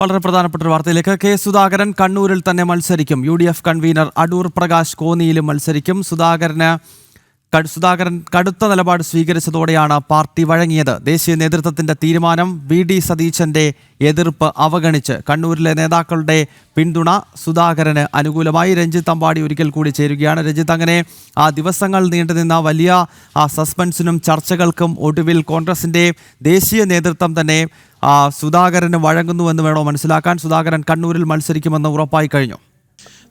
വളരെ പ്രധാനപ്പെട്ട ഒരു വാർത്തയിലേക്ക്. കെ സുധാകരൻ കണ്ണൂരിൽ തന്നെ മത്സരിക്കും. UDF കൺവീനർ അടൂർ പ്രകാശ് കോന്നിയിലും മത്സരിക്കും. സുധാകരൻ കടുത്ത നിലപാട് സ്വീകരിച്ചതോടെയാണ് പാർട്ടി വഴങ്ങിയത്. ദേശീയ നേതൃത്വത്തിന്റെ തീരുമാനം VD സതീശന്റെ എതിർപ്പ് അവഗണിച്ച് കണ്ണൂരിലെ നേതാക്കളുടെ പിന്തുണ സുധാകരന് അനുകൂലമായി. രഞ്ജിത്ത് അമ്പാടി ഒരിക്കൽ കൂടി ചേരുകയാണ്. രഞ്ജിത്ത്, അങ്ങനെ ദിവസങ്ങൾ നീണ്ടുനിന്ന വലിയ സസ്പെൻസിനും ചർച്ചകൾക്കും ഒടുവിൽ കോൺഗ്രസിന്റെ ദേശീയ നേതൃത്വം തന്നെ സുധാകരന് വഴങ്ങുന്നുവെന്ന് വേണോ മനസ്സിലാക്കാൻ? സുധാകരൻ കണ്ണൂരിൽ മത്സരിക്കുമെന്ന് ഉറപ്പായി കഴിഞ്ഞു?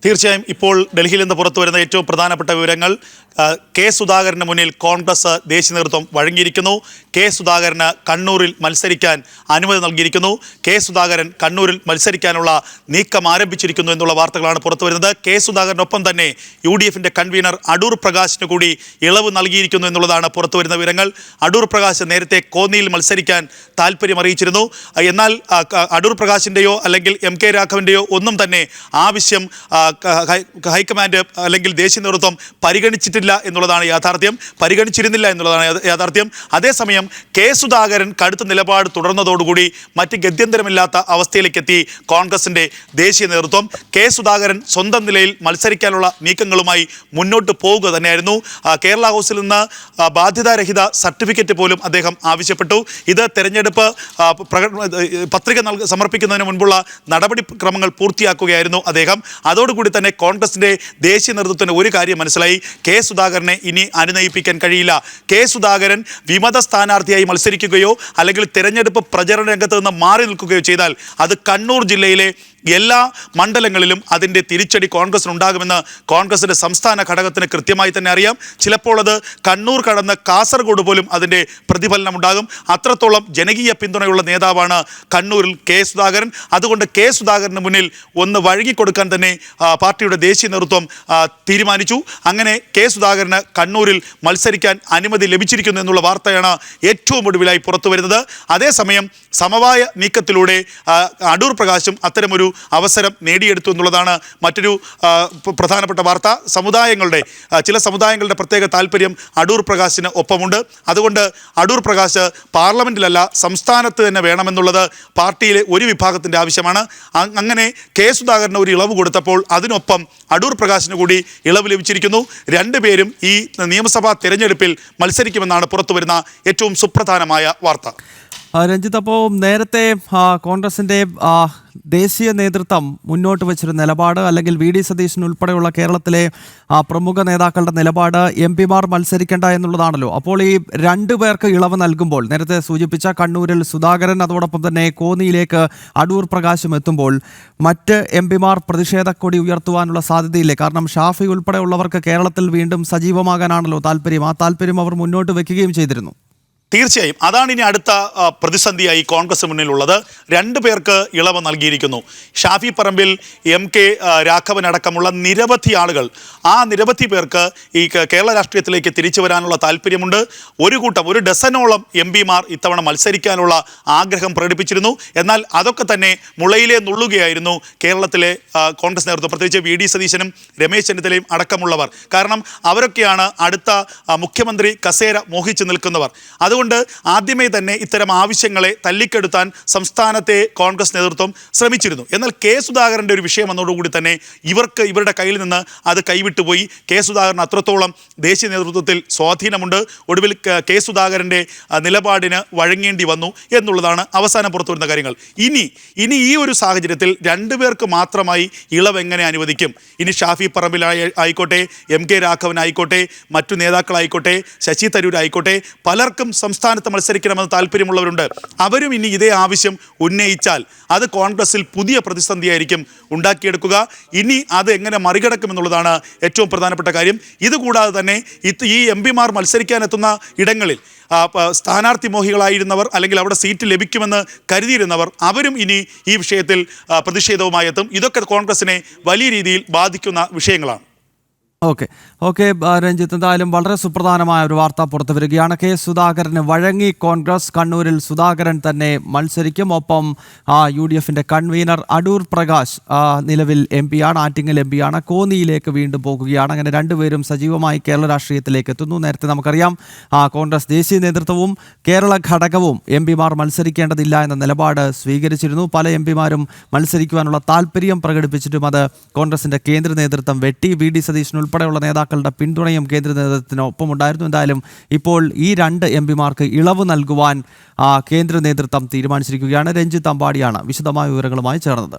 തീർച്ചയായും ഇപ്പോൾ ഡൽഹിയിൽ നിന്ന് പുറത്തു വരുന്ന ഏറ്റവും പ്രധാനപ്പെട്ട വിവരങ്ങൾ, കെ സുധാകരന് മുന്നിൽ കോൺഗ്രസ് ദേശീയ നേതൃത്വം വഴങ്ങിയിരിക്കുന്നു. കെ സുധാകരന് കണ്ണൂരിൽ മത്സരിക്കാൻ അനുമതി നൽകിയിരിക്കുന്നു. കെ സുധാകരൻ കണ്ണൂരിൽ മത്സരിക്കാനുള്ള നീക്കം ആരംഭിച്ചിരിക്കുന്നു എന്നുള്ള വാർത്തകളാണ് പുറത്തു വരുന്നത്. കെ സുധാകരനൊപ്പം തന്നെ UDFന്റെ കൺവീനർ അടൂർ പ്രകാശിന് കൂടി ഇളവ് നൽകിയിരിക്കുന്നു എന്നുള്ളതാണ് പുറത്തു വരുന്ന വിവരങ്ങൾ. അടൂർ പ്രകാശ് നേരത്തെ കോന്നിയിൽ മത്സരിക്കാൻ താല്പര്യം അറിയിച്ചിരുന്നു. എന്നാൽ അടൂർ പ്രകാശിൻ്റെയോ അല്ലെങ്കിൽ MK രാഘവൻ്റെയോ ഒന്നും തന്നെ ആവശ്യം ഹൈക്കമാൻഡ് അല്ലെങ്കിൽ ദേശീയ നേതൃത്വം പരിഗണിച്ചിരുന്നില്ല എന്നുള്ളതാണ് യാഥാർത്ഥ്യം. അതേസമയം കെ സുധാകരൻ കടുത്ത നിലപാട് തുടർന്നതോടുകൂടി മറ്റ് ഗത്യന്തരമില്ലാത്ത അവസ്ഥയിലേക്ക് എത്തി കോൺഗ്രസിന്റെ ദേശീയ നേതൃത്വം. കെ സുധാകരൻ സ്വന്തം നിലയിൽ മത്സരിക്കാനുള്ള നീക്കങ്ങളുമായി മുന്നോട്ട് പോവുക തന്നെയായിരുന്നു. കേരള ഹൗസിൽ നിന്ന് ബാധ്യതാരഹിത സർട്ടിഫിക്കറ്റ് പോലും അദ്ദേഹം ആവശ്യപ്പെട്ടു. ഇത് തെരഞ്ഞെടുപ്പ് പത്രിക സമർപ്പിക്കുന്നതിന് മുൻപുള്ള നടപടിക്രമങ്ങൾ പൂർത്തിയാക്കുകയായിരുന്നു അദ്ദേഹം. അതോടുകൂടി തന്നെ കോൺഗ്രസിന്റെ ദേശീയ നേതൃത്വത്തിന് ഒരു കാര്യം മനസ്സിലായി: കെ സുധാകരനെ ഇനി അനുനയിപ്പിക്കാൻ കഴിയില്ല. കെ സുധാകരൻ വിമത സ്ഥാനാർത്ഥിയായി മത്സരിക്കുകയോ അല്ലെങ്കിൽ തെരഞ്ഞെടുപ്പ് പ്രചരണ രംഗത്ത് നിന്ന് മാറി നിൽക്കുകയോ ചെയ്താൽ അത് കണ്ണൂർ ജില്ലയിലെ എല്ലാ മണ്ഡലങ്ങളിലും അതിൻ്റെ തിരിച്ചടി കോൺഗ്രസിനുണ്ടാകുമെന്ന് കോൺഗ്രസിൻ്റെ സംസ്ഥാന ഘടകത്തിന് കൃത്യമായി തന്നെ അറിയാം. ചിലപ്പോൾ അത് കണ്ണൂർ കടന്ന് കാസർഗോഡ് പോലും അതിൻ്റെ പ്രതിഫലനം ഉണ്ടാകും. അത്രത്തോളം ജനകീയ പിന്തുണയുള്ള നേതാവാണ് കണ്ണൂരിൽ കെ സുധാകരൻ. അതുകൊണ്ട് കെ സുധാകരന് മുന്നിൽ ഒന്ന് വഴങ്ങിക്കൊടുക്കാൻ തന്നെ പാർട്ടിയുടെ ദേശീയ നേതൃത്വം തീരുമാനിച്ചു. അങ്ങനെ കെ സുധാകരന് കണ്ണൂരിൽ മത്സരിക്കാൻ അനുമതി ലഭിച്ചിരിക്കുന്നു എന്നുള്ള വാർത്തയാണ് ഏറ്റവും ഒടുവിലായി പുറത്തു വരുന്നത്. അതേസമയം സമവായ നീക്കത്തിലൂടെ അടൂർ പ്രകാശും അത്തരമൊരു അവസരം നേടിയെടുത്തു എന്നുള്ളതാണ് മറ്റൊരു പ്രധാനപ്പെട്ട വാർത്ത. ചില സമുദായങ്ങളുടെ പ്രത്യേക താല്പര്യം അടൂർ പ്രകാശിന് ഒപ്പമുണ്ട്. അതുകൊണ്ട് അടൂർ പ്രകാശ് പാർലമെന്റിലല്ല സംസ്ഥാനത്ത് തന്നെ വേണമെന്നുള്ളത് പാർട്ടിയിലെ ഒരു വിഭാഗത്തിൻ്റെ ആവശ്യമാണ്. അങ്ങനെ കെ സുധാകരന് ഒരു ഇളവ് കൊടുത്തപ്പോൾ അതിനൊപ്പം അടൂർ പ്രകാശിന് കൂടി ഇളവ് ലഭിച്ചിരിക്കുന്നു. രണ്ടുപേരും ഈ നിയമസഭാ തെരഞ്ഞെടുപ്പിൽ മത്സരിക്കുമെന്നാണ് പുറത്തുവരുന്ന ഏറ്റവും സുപ്രധാനമായ വാർത്ത. രഞ്ജിത്ത്, അപ്പോൾ നേരത്തെ കോൺഗ്രസിൻ്റെ ദേശീയ നേതൃത്വം മുന്നോട്ട് വെച്ചൊരു നിലപാട്, അല്ലെങ്കിൽ VD സതീശൻ ഉൾപ്പെടെയുള്ള കേരളത്തിലെ പ്രമുഖ നേതാക്കളുടെ നിലപാട് MP മാർ മത്സരിക്കേണ്ട എന്നുള്ളതാണല്ലോ. അപ്പോൾ ഈ രണ്ടു പേർക്ക് ഇളവ് നൽകുമ്പോൾ, നേരത്തെ സൂചിപ്പിച്ച കണ്ണൂരിൽ സുധാകരൻ, അതോടൊപ്പം തന്നെ കോന്നിയിലേക്ക് അടൂർ പ്രകാശും എത്തുമ്പോൾ മറ്റ് MP മാർ പ്രതിഷേധക്കൊടി ഉയർത്തുവാനുള്ള സാധ്യതയില്ലേ? കാരണം ഷാഫി ഉൾപ്പെടെയുള്ളവർക്ക് കേരളത്തിൽ വീണ്ടും സജീവമാകാനാണല്ലോ താല്പര്യം. ആ താല്പര്യം അവർ മുന്നോട്ട് വെക്കുകയും ചെയ്തിരുന്നു. തീർച്ചയായും അതാണ് ഇനി അടുത്ത പ്രതിസന്ധിയായി കോൺഗ്രസ് മുന്നിലുള്ളത്. രണ്ടു പേർക്ക് ഇളവ് നൽകിയിരിക്കുന്നു. ഷാഫി പറമ്പിൽ, MK രാഘവൻ അടക്കമുള്ള നിരവധി ആളുകൾ, ആ നിരവധി പേർക്ക് ഈ കേരള രാഷ്ട്രീയത്തിലേക്ക് തിരിച്ചു വരാനുള്ള താല്പര്യമുണ്ട്. ഒരു ഡസനോളം MP മാർ ഇത്തവണ മത്സരിക്കാനുള്ള ആഗ്രഹം പ്രകടിപ്പിച്ചിരുന്നു. എന്നാൽ അതൊക്കെ തന്നെ മുളയിലെ നുള്ളുകയായിരുന്നു കേരളത്തിലെ കോൺഗ്രസ് നേതൃത്വം, പ്രത്യേകിച്ച് VD സതീശനും രമേശ് ചെന്നിത്തലയും അടക്കമുള്ളവർ. കാരണം അവരൊക്കെയാണ് അടുത്ത മുഖ്യമന്ത്രി കസേര മോഹിച്ചു നിൽക്കുന്നവർ. അതുകൊണ്ട് ആദ്യമേ തന്നെ ഇത്തരം ആവശ്യങ്ങളെ തല്ലിക്കെടുത്താൻ സംസ്ഥാനത്തെ കോൺഗ്രസ് നേതൃത്വം ശ്രമിച്ചിരുന്നു. എന്നാൽ കെ സുധാകരൻ്റെ ഒരു വിഷയം വന്നതോടുകൂടി തന്നെ ഇവരുടെ കയ്യിൽ നിന്ന് അത് കൈവിട്ടുപോയി. കെ സുധാകരൻ അത്രത്തോളം ദേശീയ നേതൃത്വത്തിൽ സ്വാധീനമുണ്ട്. ഒടുവിൽ കെ സുധാകരൻ്റെ നിലപാടിന് വഴങ്ങേണ്ടി വന്നു എന്നുള്ളതാണ് അവസാനം പുറത്തു വരുന്ന കാര്യങ്ങൾ. ഇനി ഈ ഒരു സാഹചര്യത്തിൽ രണ്ടുപേർക്ക് മാത്രമായി ഇളവ് എങ്ങനെ അനുവദിക്കും? ഇനി ഷാഫി പറമ്പിൽ ആയിക്കോട്ടെ, MK രാഘവൻ ആയിക്കോട്ടെ, മറ്റു നേതാക്കളായിക്കോട്ടെ, ശശി തരൂർ ആയിക്കോട്ടെ, പലർക്കും സംസ്ഥാനത്ത് മത്സരിക്കണമെന്ന് താല്പര്യമുള്ളവരുണ്ട്. അവരും ഇനി ഇതേ ആവശ്യം ഉന്നയിച്ചാൽ അത് കോൺഗ്രസിൽ പുതിയ പ്രതിസന്ധിയായിരിക്കും ഉണ്ടാക്കിയെടുക്കുക. ഇനി അത് എങ്ങനെ മറികടക്കുമെന്നുള്ളതാണ് ഏറ്റവും പ്രധാനപ്പെട്ട കാര്യം. ഇതുകൂടാതെ തന്നെ ഈ MP മാർ മത്സരിക്കാനെത്തുന്ന ഇടങ്ങളിൽ സ്ഥാനാർത്ഥി മോഹികളായിരുന്നവർ, അല്ലെങ്കിൽ അവിടെ സീറ്റ് ലഭിക്കുമെന്ന് കരുതിയിരുന്നവർ, അവരും ഇനി ഈ വിഷയത്തിൽ പ്രതിഷേധവുമായി എത്തും. ഇതൊക്കെ കോൺഗ്രസിനെ വലിയ രീതിയിൽ ബാധിക്കുന്ന വിഷയങ്ങളാണ്. ഓക്കെ രഞ്ജിത്ത്, എന്തായാലും വളരെ സുപ്രധാനമായ ഒരു വാർത്ത പുറത്തു വരികയാണ്. കെ സുധാകരന് വഴങ്ങി കോൺഗ്രസ്. കണ്ണൂരിൽ സുധാകരൻ തന്നെ മത്സരിക്കും. ഒപ്പം UDFന്റെ കൺവീനർ അടൂർ പ്രകാശ് നിലവിൽ MP ആണ്, ആറ്റിങ്ങൽ MP ആണ്, കോന്നിയിലേക്ക് വീണ്ടും പോകുകയാണ്. അങ്ങനെ രണ്ടുപേരും സജീവമായി കേരള രാഷ്ട്രീയത്തിലേക്ക് എത്തുന്നു. നേരത്തെ നമുക്കറിയാം കോൺഗ്രസ് ദേശീയ നേതൃത്വവും കേരള ഘടകവും MP-മാർ മത്സരിക്കേണ്ടതില്ല എന്ന നിലപാട് സ്വീകരിച്ചിരുന്നു. പല MP-മാരും മത്സരിക്കുവാനുള്ള താല്പര്യം പ്രകടിപ്പിച്ചിട്ടും അത് കോൺഗ്രസിന്റെ കേന്ദ്ര നേതൃത്വം വെട്ടി. VD സതീശൻ ഉൾപ്പെടെയുള്ള നേതാക്കളുടെ പിന്തുണയും കേന്ദ്ര നേതൃത്വത്തിനൊപ്പമുണ്ടായിരുന്നു. എന്തായാലും ഇപ്പോൾ ഈ രണ്ട് MP-മാർക്ക് ഇളവ് നൽകുവാൻ കേന്ദ്ര നേതൃത്വം തീരുമാനിച്ചിരിക്കുകയാണ്. രഞ്ജിത്ത് അമ്പാടിയാണ് വിശദമായ വിവരങ്ങളുമായി ചേർന്നത്.